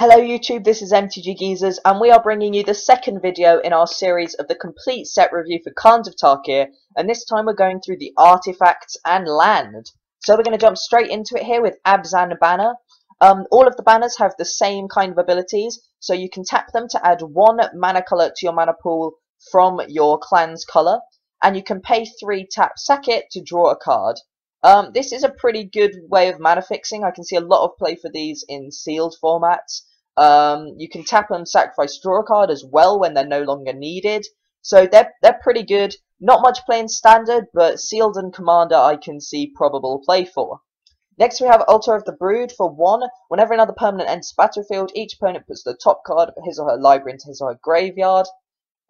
Hello YouTube, this is MTGeezers and we are bringing you the second video in our series of the complete set review for Khans of Tarkir, and this time we're going through the artifacts and land. So we're going to jump straight into it here with Abzan Banner. All of the banners have the same kind of abilities, so you can tap them to add one mana colour to your mana pool from your clan's colour, and you can pay 3 tap sack it to draw a card. This is a pretty good way of mana fixing. I can see a lot of play for these in sealed formats. You can tap them, sacrifice, draw a card as well when they're no longer needed. So they're pretty good. Not much play in standard, but sealed and commander I can see probable play for. Next we have Altar of the Brood for 1. Whenever another permanent enters the battlefield, each opponent puts the top card of his or her library into his or her graveyard.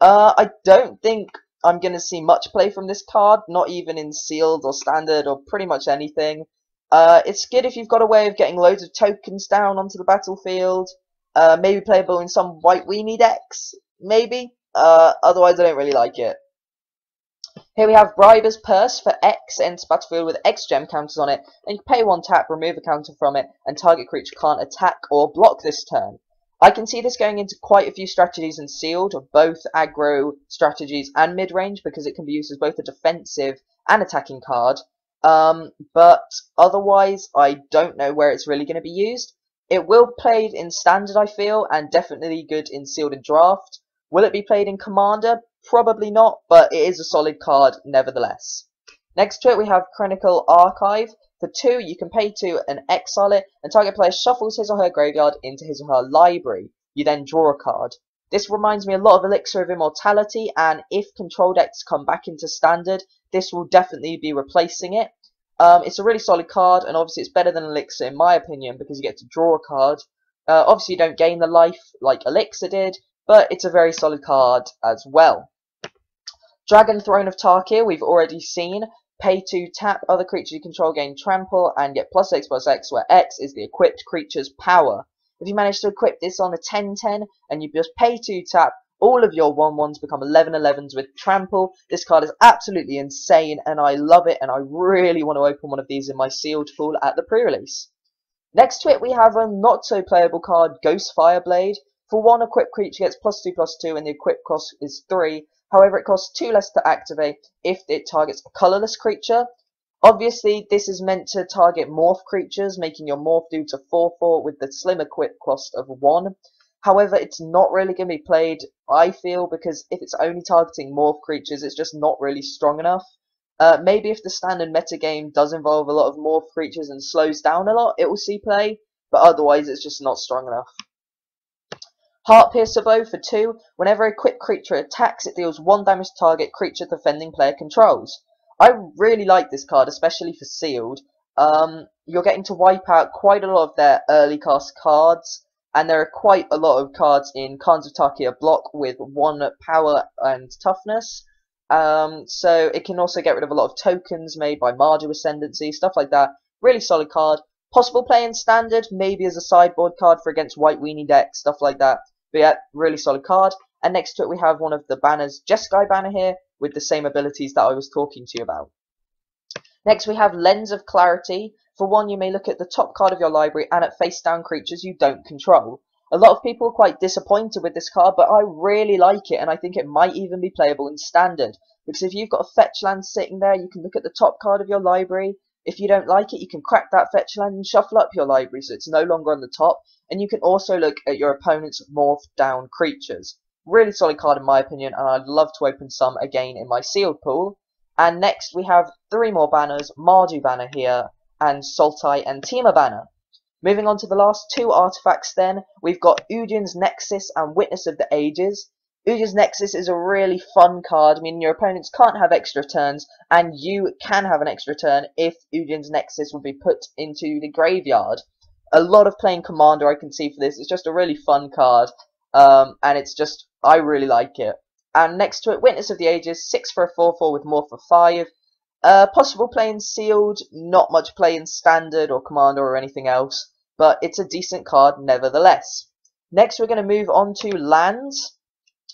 I don't think I'm going to see much play from this card, not even in sealed or standard or pretty much anything. It's good if you've got a way of getting loads of tokens down onto the battlefield. Maybe playable in some white weenie decks, maybe. Otherwise I don't really like it. Here we have Briber's Purse for X, enters battlefield with X gem counters on it, and you pay 1 tap, remove a counter from it, and target creature can't attack or block this turn. I can see this going into quite a few strategies in sealed, both aggro strategies and mid-range, because it can be used as both a defensive and attacking card. But otherwise, I don't know where it's really going to be used. It will be played in standard, I feel, and definitely good in sealed and draft. Will it be played in commander? Probably not, but it is a solid card nevertheless. Next to it, we have Chronicle Archive. For 2, you can pay 2 and exile it, and target player shuffles his or her graveyard into his or her library. You then draw a card. This reminds me a lot of Elixir of Immortality, and if control decks come back into standard, this will definitely be replacing it. It's a really solid card, and obviously it's better than Elixir in my opinion, because you get to draw a card. Obviously you don't gain the life like Elixir did, but it's a very solid card as well. Dragon Throne of Tarkir, we've already seen. Pay 2 tap, other creatures you control gain trample, and get +X/+X, where X is the equipped creature's power. If you manage to equip this on a 10/10, and you just pay 2 tap, all of your 1/1s become 11/11s with trample. This card is absolutely insane, and I love it, and I really want to open one of these in my sealed pool at the pre-release. Next to it, we have a not-so-playable card, Ghost Fireblade. For 1, equipped creature gets +2/+2, and the equip cost is 3. However, it costs 2 less to activate if it targets a colorless creature. Obviously, this is meant to target morph creatures, making your morph do to 4/4 with the slim equip cost of 1. However, it's not really going to be played, I feel, because if it's only targeting morph creatures, it's just not really strong enough. Maybe if the standard metagame does involve a lot of morph creatures and slows down a lot, it will see play, but otherwise it's just not strong enough. Heartpiercer Bow for 2. Whenever a equipped creature attacks, it deals 1 damage to target creature defending player controls. I really like this card, especially for sealed. You're getting to wipe out quite a lot of their early cast cards, and there are quite a lot of cards in Khans of Tarkir block with 1 power and toughness. So it can also get rid of a lot of tokens made by Mardu Ascendancy, stuff like that. Really solid card. Possible play in standard, maybe as a sideboard card for against white weenie decks, stuff like that. But yeah, really solid card. And next to it we have one of the banners, Jeskai banner here, with the same abilities that I was talking to you about. Next we have Lens of Clarity. For 1, you may look at the top card of your library and at face down creatures you don't control. A lot of people are quite disappointed with this card, but I really like it, and I think it might even be playable in standard. Because if you've got a fetch land sitting there, you can look at the top card of your library. If you don't like it, you can crack that fetch land and shuffle up your library so it's no longer on the top. And you can also look at your opponent's morphed down creatures. Really solid card in my opinion, and I'd love to open some again in my sealed pool. And next we have 3 more banners, Mardu banner here, and Sultai and Tima banner. Moving on to the last 2 artifacts then, we've got Udin's Nexus and Witness of the Ages. Udin's Nexus is a really fun card, meaning your opponents can't have extra turns, and you can have an extra turn if Udin's Nexus would be put into the graveyard. A lot of playing Commander I can see for this. It's just a really fun card, and it's just, I really like it. And next to it, Witness of the Ages, 6 for a 4/4 with more for 5. Possible play in sealed, not much play in standard or Commander or anything else, but it's a decent card nevertheless. Next we're going to move on to lands,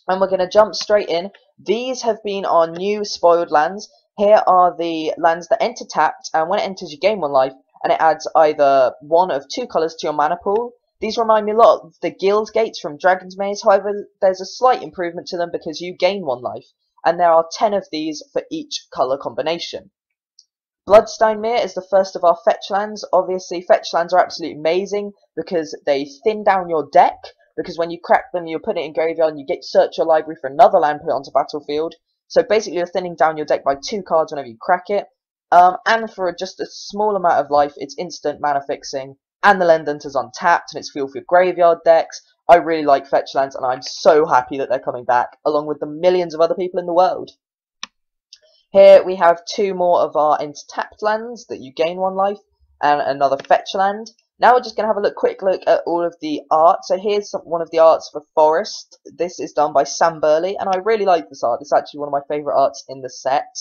and we're going to jump straight in. These have been our new spoiled lands. Here are the lands that enter tapped, and when it enters you gain 1 life, and it adds either 1 of 2 colours to your mana pool. These remind me a lot of the Guild Gates from Dragon's Maze, however there's a slight improvement to them because you gain 1 life, and there are 10 of these for each colour combination. Bloodstone Mere is the first of our fetch lands. Obviously, fetch lands are absolutely amazing because they thin down your deck, because when you crack them, you put it in graveyard and you get search your library for another land, put it onto battlefield. So basically, you're thinning down your deck by 2 cards whenever you crack it. And for just a small amount of life, it's instant mana fixing, and the land enters untapped, and it's fuel for your graveyard decks. I really like fetch lands, and I'm so happy that they're coming back, along with the millions of other people in the world. Here we have 2 more of our tapped lands that you gain 1 life, and another fetch land. Now we're just going to have a quick look at all of the art. So here's one of the arts for Forest. This is done by Sam Burley, and I really like this art. It's actually one of my favourite arts in the set.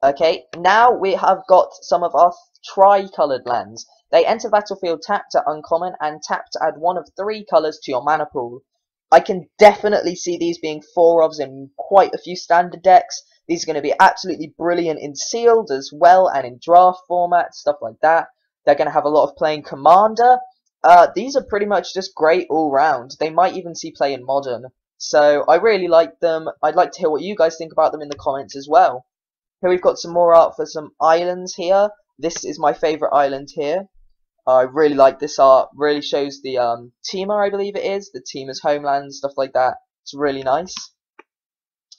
Okay, now we have got some of our tri-coloured lands. They enter battlefield tapped at uncommon, and tapped to add 1 of 3 colours to your mana pool. I can definitely see these being 4-ofs in quite a few standard decks. These are going to be absolutely brilliant in sealed as well, and in draft format, stuff like that. They're going to have a lot of play in Commander. These are pretty much just great all round. They might even see play in Modern. So I really like them. I'd like to hear what you guys think about them in the comments as well. Here we've got some more art for some islands here. This is my favourite island here. I really like this art. Really shows the Temur, I believe it is. The Temur's homeland, stuff like that. It's really nice.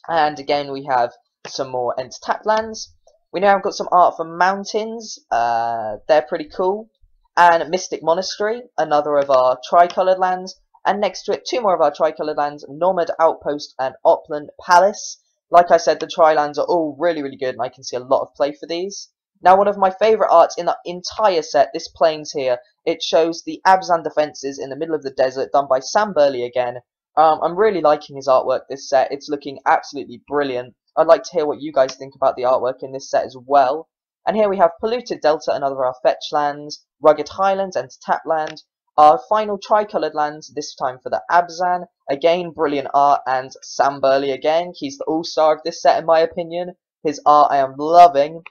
And again, we have some more tapped lands. We now have got some art for mountains. They're pretty cool. And Mystic Monastery, another of our tri-coloured lands. And next to it, 2 more of our tri-coloured lands, Nomad Outpost and Upland Palace. Like I said, the tri-lands are all really, really good, and I can see a lot of play for these. Now, one of my favourite arts in the entire set, this plains here, it shows the Abzan defences in the middle of the desert, done by Sam Burley again. I'm really liking his artwork this set. It's looking absolutely brilliant. I'd like to hear what you guys think about the artwork in this set as well. And here we have Polluted Delta, another of our fetch lands, Rugged Highlands, and Tap Land. Our final tri-coloured lands, this time for the Abzan. Again, brilliant art, and Sam Burley again. He's the all-star of this set, in my opinion. His art I am loving.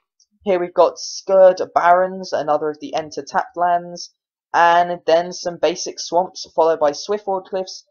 Here we've got Skurd Barrens, another of the Tapped lands. And then some basic swamps, followed by Swiftwood Cliffs,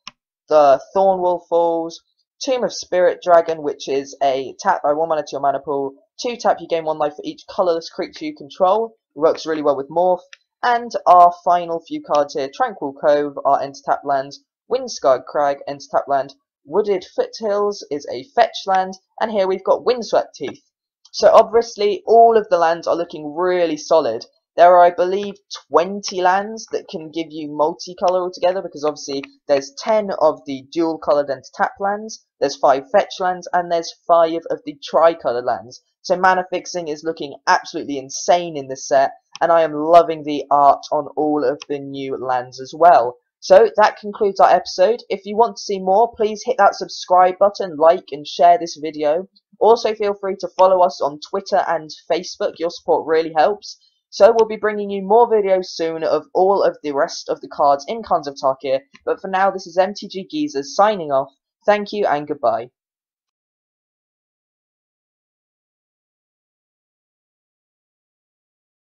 the Thornwall Falls, Tomb of Spirit Dragon, which is a tap by 1 mana to your mana pool. 2 tap, you gain 1 life for each colourless creature you control. It works really well with Morph. And our final few cards here, Tranquil Cove, our tap lands. Windscarred Crag, tap land. Wooded Foothills is a fetch land. And here we've got Windswept Heath. So obviously all of the lands are looking really solid. There are, I believe, 20 lands that can give you multicolour altogether, because obviously there's 10 of the dual-coloured tap lands, there's 5 fetch lands, and there's 5 of the tri-coloured lands. So mana fixing is looking absolutely insane in this set, and I am loving the art on all of the new lands as well. So that concludes our episode. If you want to see more, please hit that subscribe button, like and share this video. Also feel free to follow us on Twitter and Facebook, your support really helps. So we'll be bringing you more videos soon of all of the rest of the cards in Khans of Tarkir, but for now this is MTGeezers signing off. Thank you and goodbye.